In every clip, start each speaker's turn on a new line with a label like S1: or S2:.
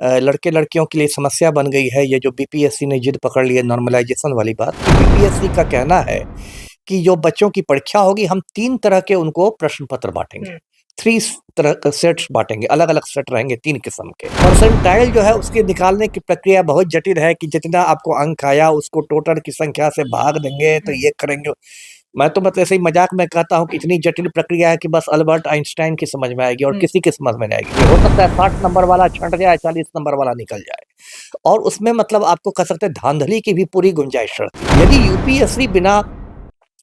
S1: लड़के लड़कियों के लिए समस्या बन गई है ये जो बीपीएससी ने जिद पकड़ ली है नॉर्मलाइजेशन वाली बात। बीपीएससी का कहना है कि जो बच्चों की परीक्षा होगी हम 3 तरह के उनको प्रश्न पत्र बाँटेंगे। 3 तरह सेट्स बाँटेंगे, अलग-अलग सेट रहेंगे 3 किस्म के। परसेंटाइल जो है उसके निकालने की प्रक्रिया बहुत जटिल है कि जितना आपको अंक आया उसको टोटल की संख्या से भाग देंगे तो ये करेंगे। मैं तो मतलब ऐसे ही मज़ाक में कहता हूँ कि इतनी जटिल प्रक्रिया है कि बस अल्बर्ट आइंस्टाइन की समझ में आएगी और किसी की समझ में नहीं आएगी। ये हो सकता है 60 नंबर वाला छँट जाए, 40 नंबर वाला निकल जाए और उसमें मतलब आपको कह सकते हैं धांधली की भी पूरी गुंजाइश रहती है। यदि यूपीएससी बिना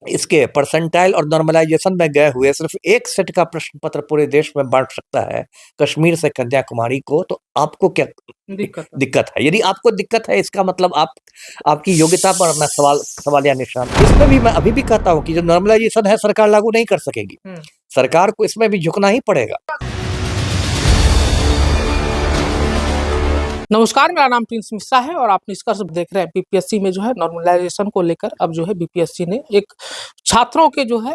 S1: इसके परसेंटाइल और नॉर्मलाइजेशन में गए हुए सिर्फ एक सेट का प्रश्न पत्र पूरे देश में बांट सकता है कश्मीर से कन्याकुमारी को, तो आपको क्या दिक्कत है? यदि आपको दिक्कत है इसका मतलब आपकी योग्यता पर मैं सवालिया निशान। इसमें भी मैं अभी भी कहता हूँ कि जो नॉर्मलाइजेशन है सरकार लागू नहीं कर सकेगी, सरकार को इसमें भी झुकना ही पड़ेगा।
S2: नमस्कार, मेरा नाम प्रिंस मिश्रा है और आप निष्कर्ष देख रहे हैं। बीपीएससी में जो है नॉर्मलाइजेशन को लेकर अब जो है बीपीएससी ने एक छात्रों के जो है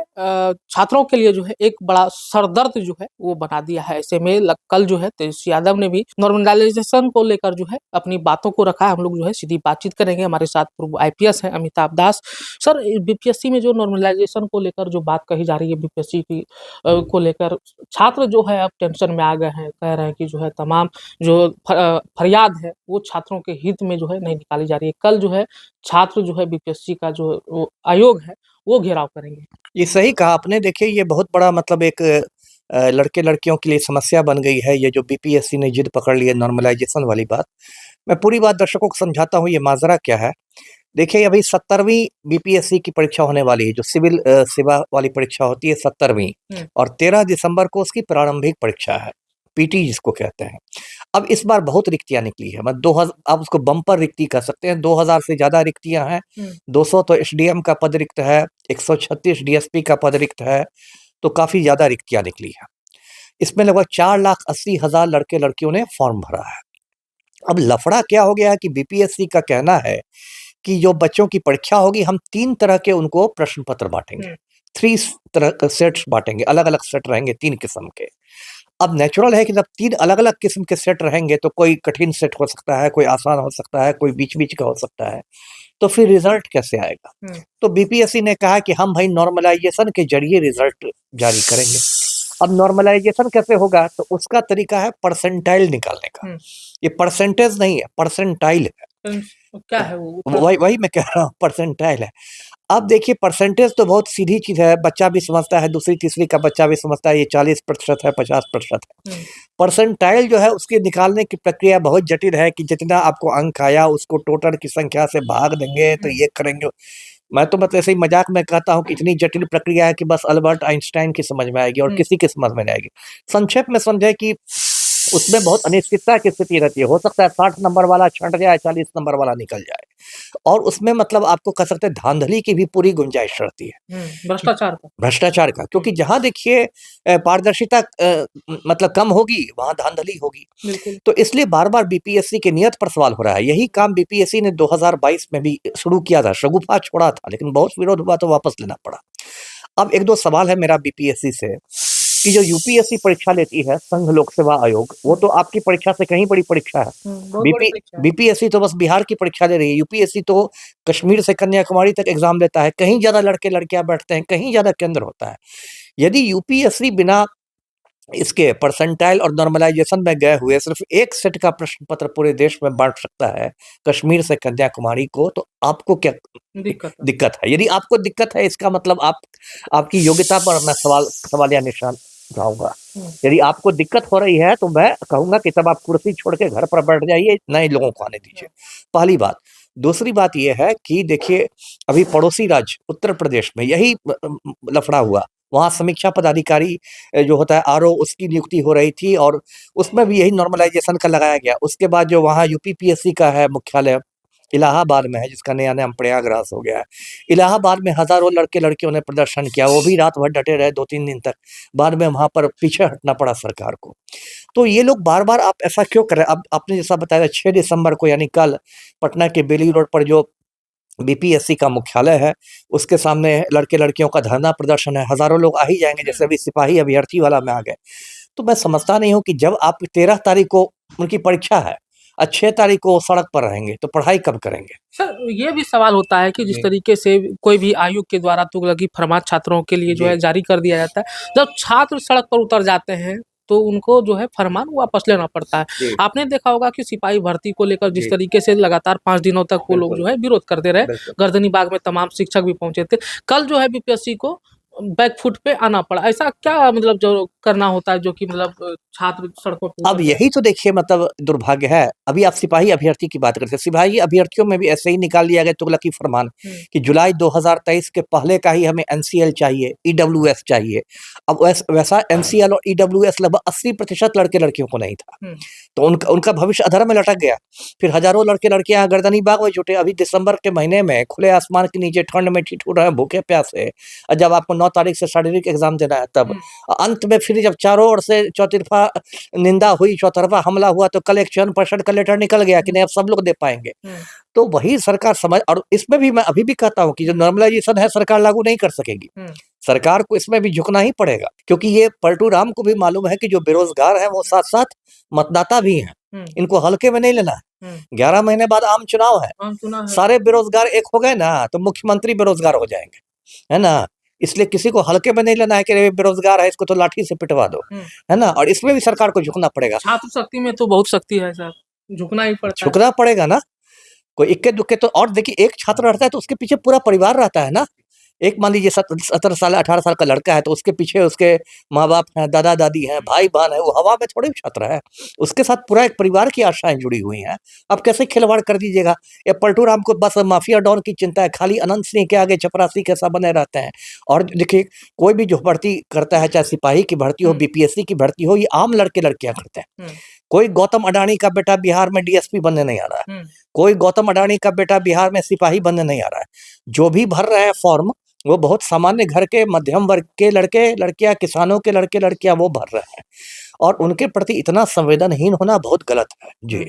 S2: छात्रों के लिए जो है एक बड़ा सरदर्द जो है वो बना दिया है। ऐसे में कल जो है तेजस्वी यादव ने भी नॉर्मलाइजेशन को लेकर जो है अपनी बातों को रखा है। हम लोग जो है सीधी बातचीत करेंगे। हमारे साथ पूर्व आईपीएस हैं अमिताभ दास। सर, बीपीएससी में जो नॉर्मलाइजेशन को लेकर जो बात कही जा रही है बीपीएससी की को लेकर, छात्र जो है अब टेंशन में आ गए हैं। कह रहे हैं कि जो है तमाम जो फरियाद है वो छात्रों के हित में जो है नहीं निकाली जा रही है। कल जो है छात्र जो है बीपीएससी का जो वो आयोग है वो घेराव करेंगे।
S1: ये सही कहा आपने। देखिए ये बहुत बड़ा मतलब एक लड़के लड़कियों के लिए समस्या बन गई है ये जो बीपीएससी ने जिद पकड़ ली है नॉर्मलाइजेशन वाली बात। मैं पूरी बात दर्शकों को समझाता हूँ ये माजरा क्या है। देखिए अभी 70वीं बीपीएससी की परीक्षा होने वाली है, जो सिविल सेवा वाली परीक्षा होती है 70वीं, और 13 दिसंबर को उसकी प्रारंभिक परीक्षा है, पीटी जिसको कहते हैं। अब इस बार बहुत रिक्तियां निकली है, मतलब 2000, आप उसको बम्पर रिक्ति कह सकते हैं। 2000 से ज्यादा रिक्तियां हैं। 200 तो एसडीएम का पद रिक्त है, 136 डीएसपी का पद रिक्त है, तो काफी ज्यादा रिक्तियां निकली है। इसमें लगभग 4,80,000 लड़के लड़कियों ने फॉर्म भरा है। अब लफड़ा क्या हो गया है कि बीपीएससी का कहना है कि जो बच्चों की परीक्षा होगी हम 3 तरह के उनको प्रश्न पत्र बांटेंगे। 3 तरह सेट्स बांटेंगे, अलग-अलग सेट रहेंगे 3 किस्म के। अब नेचुरल है कि जब 3 अलग-अलग किस्म के सेट रहेंगे तो कोई कठिन सेट हो सकता है, कोई आसान हो सकता है, कोई बीच-बीच का हो सकता है। तो फिर रिजल्ट कैसे आएगा? तो बीपीएससी ने कहा कि हम भाई नॉर्मलाइजेशन के जरिए रिजल्ट जारी करेंगे। अब नॉर्मलाइजेशन कैसे होगा? तो उसका तरीका है परसेंटाइल निकालने का। ये परसेंटेज नहीं है, परसेंटाइल है।
S2: क्या है वो?
S1: वही मैं कह रहा हूँ, परसेंटाइल है। अब देखिए परसेंटेज तो बहुत सीधी चीज है, बच्चा भी समझता है, दूसरी तीसरी का बच्चा भी समझता है, ये 40% है, 50% है। परसेंटाइल जो है उसके निकालने की प्रक्रिया बहुत जटिल है कि जितना आपको अंक आया उसको टोटल की संख्या से भाग देंगे तो ये करेंगे। मैं तो मतलब ऐसे ही मजाक में कहता हूँ कि इतनी जटिल प्रक्रिया है कि बस अल्बर्ट आइंस्टाइन की समझ में आएगी और किसी की समझ में नहीं आएगी। संक्षेप में समझे कि उसमें बहुत अनिश्चितता की स्थिति रहती है। हो सकता है 60 नंबर वाला छँट जाए, 40 नंबर वाला निकल जाए और उसमें मतलब आपको कह सकते हैं धांधली की भी पूरी गुंजाइश रहती है, भ्रष्टाचार का। क्योंकि जहाँ देखिए पारदर्शिता मतलब कम होगी वहाँ धांधली होगी। तो इसलिए बार-बार बीपीएससी की नियत पर सवाल हो रहा है। यही काम बीपीएससी ने 2022 में भी शुरू किया था, शगुफा छोड़ा था, लेकिन बहुत विरोध हुआ तो वापस लेना पड़ा। अब 1-2 सवाल है मेरा बीपीएससी से कि जो यूपीएससी परीक्षा लेती है संघ लोक सेवा आयोग, वो तो आपकी परीक्षा से कहीं बड़ी परीक्षा है। बीपीएससी तो बस बिहार की परीक्षा ले रही है, यूपीएससी तो कश्मीर से कन्याकुमारी तक एग्जाम लेता है। कहीं ज्यादा लड़के लड़कियां बैठते हैं, कहीं ज्यादा केंद्र होता है। यदि यूपीएससी बिना इसके परसेंटाइल और नॉर्मलाइजेशन में गए हुए सिर्फ एक सेट का प्रश्न पत्र पूरे देश में बांट सकता है कश्मीर से कन्याकुमारी को, तो आपको क्या दिक्कत है? यदि आपको दिक्कत है इसका मतलब आपकी योग्यता पर मैं सवालिया निशान उठाऊंगा। यदि आपको दिक्कत हो रही है तो मैं कहूंगा कि तब आप कुर्सी छोड़ के घर पर बैठ जाइए, नए लोगों को आने दीजिए। पहली बात। दूसरी बात यह है कि देखिए अभी पड़ोसी राज्य उत्तर प्रदेश में यही लफड़ा हुआ। वहाँ समीक्षा पदाधिकारी जो होता है आरओ, उसकी नियुक्ति हो रही थी और उसमें भी यही नॉर्मलाइजेशन का लगाया गया। उसके बाद जो वहाँ यूपीपीएससी का है मुख्यालय इलाहाबाद में है, जिसका नया नाम प्रयागराज हो गया है। इलाहाबाद में हजारों लड़के लड़कियों ने प्रदर्शन किया, वो भी रात भर डटे रहे 2-3 दिन तक। बाद में वहां पर पीछे हटना पड़ा सरकार को। तो ये लोग बार बार आप ऐसा क्यों कर रहे हैं? अब आपने जैसा बताया 6 दिसंबर को यानी कल पटना के बेली रोड पर जो बीपीएससी का मुख्यालय है उसके सामने लड़के लड़कियों का धरना प्रदर्शन है। हजारों लोग आ ही जाएंगे, जैसे अभी सिपाही अभ्यर्थी वाला में आ गए। तो मैं समझता नहीं हूँ कि जब आप 13 तारीख को उनकी परीक्षा है और 6 तारीख को वो सड़क पर रहेंगे, तो पढ़ाई कब करेंगे?
S2: सर, ये भी सवाल होता है कि जिस
S1: जी।
S2: तरीके से कोई भी आयोग के द्वारा तुगलकी फरमान छात्रों के लिए जो
S1: जी।
S2: है जारी कर दिया जाता है, जब छात्र सड़क पर उतर जाते हैं, तो उनको जो है फरमान वापस लेना पड़ता है।
S1: जी।
S2: आपने देखा होगा कि सिपाही भर्ती को लेकर जिस
S1: जी।
S2: तरीके से लगातार 5 दिनों तक वो लोग
S1: बिल्कुल।
S2: जो है विरोध करते रहे,
S1: बिल्कुल।
S2: गर्दनी बाग में तमाम शिक्षक भी पहुँचे थे। कल जो है बीपीएससी को बैक फुट पे आना पड़ा। ऐसा क्या मतलब जो करना होता है जो कि मतलब छात्र सड़कों पे
S1: अब
S2: उतर जाए?
S1: यही तो देखिए मतलब दुर्भाग्य है। अभी आप सिपाही अभ्यर्थी की बात करते हैं, सिपाही अभ्यर्थियों में भी ऐसे ही निकाल लिया गया तुगलकी फरमान कि जुलाई 2023 के पहले का ही हमें एनसीएल चाहिए, ईडब्ल्यूएस चाहिए। अब वैसा एनसीएल और ईडब्ल्यूएस लगभग 80% लड़के-लड़कियों को नहीं था। तो उनका उनका भविष्य अधर में लटक गया। फिर हज़ारों लड़के-लड़कियाँ गर्दनी बाग में जुटे। अभी दिसंबर के महीने में खुले आसमान के नीचे ठंड में ठिठुर रहे हैं, भूखे-प्यासे, और जब आपको 9 तारीख से शारीरिक एग्ज़ाम देना है तब। अंत में फिर जब चारों ओर से चौतरफा निंदा हुई, चौतरफा हमला हुआ, तो कल एक चयन-पर्षद का लेटर निकल गया कि नहीं अब सब लोग दे पाएँगे। तो वही सरकार समझ, और इसमें भी मैं अभी भी कहता हूँ कि जो नॉर्मलाइजेशन है सरकार लागू नहीं कर सकेगी। सरकार को इसमें भी झुकना ही पड़ेगा, क्योंकि ये पलटू राम को भी मालूम है कि जो बेरोजगार हैं वो साथ-साथ मतदाता भी हैं। इनको हल्के में नहीं लेना है। 11 महीने बाद आम चुनाव है। सारे बेरोजगार एक हो गए ना, तो मुख्यमंत्री बेरोजगार हो जाएँगे, है ना? इसलिए किसी को हल्के में नहीं लेना है कि अरे बेरोजगार है, इसको तो लाठी से पिटवा दो, है ना? और इसमें भी सरकार को झुकना पड़ेगा।
S2: छात्र शक्ति में तो बहुत शक्ति है साहब, झुकना ही पड़ता है।
S1: झुकना पड़ेगा ना। कोई इक्के-दुक्के तो, और देखिए एक छात्र रहता है तो उसके पीछे पूरा परिवार रहता है ना। एक मान लीजिए 17 साल 18 साल का लड़का है, तो उसके पीछे उसके माँ-बाप हैं, दादा-दादी हैं, भाई-बहन है, वो हवा में थोड़ी छात्र है। उसके साथ पूरा एक परिवार की आशाएँ जुड़ी हुई हैं। अब कैसे खिलवाड़ कर दीजिएगा? ये पलटू राम को बस माफिया डॉन की चिंता है, खाली अनंत सिंह के आगे चपरासी कैसा बने रहते हैं। और देखिए कोई भी जो भर्ती करता है, चाहे सिपाही की भर्ती हो, बीपीएससी की भर्ती हो, ये आम लड़के-लड़कियाँ करते हैं। कोई गौतम अडानी का बेटा बिहार में डीएसपी बनने नहीं आ रहा है। कोई गौतम अडानी का बेटा बिहार में सिपाही बनने नहीं आ रहा है। जो भी भर रहे हैं फॉर्म, वो बहुत सामान्य घर के मध्यम वर्ग के लड़के-लड़कियाँ, किसानों के लड़के-लड़कियाँ वो भर रहे हैं, और उनके प्रति इतना संवेदनहीन होना बहुत गलत है। जी।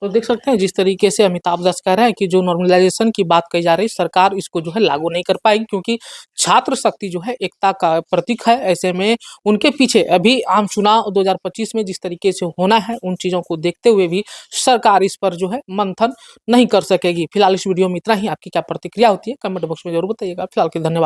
S2: तो देख सकते हैं जिस तरीके से अमिताभ दास कह रहे हैं कि जो नॉर्मलाइजेशन की बात कही जा रही है, सरकार इसको जो है लागू नहीं कर पाएगी, क्योंकि छात्र शक्ति जो है एकता का प्रतीक है। ऐसे में उनके पीछे अभी आम चुनाव 2025 में जिस तरीके से होना है, उन चीज़ों को देखते हुए भी सरकार इस पर जो है मंथन नहीं कर सकेगी। फिलहाल इस वीडियो में इतना ही। आपकी क्या प्रतिक्रिया होती है कमेंट बॉक्स में जरूर बताइएगा। फिलहाल के लिए धन्यवाद।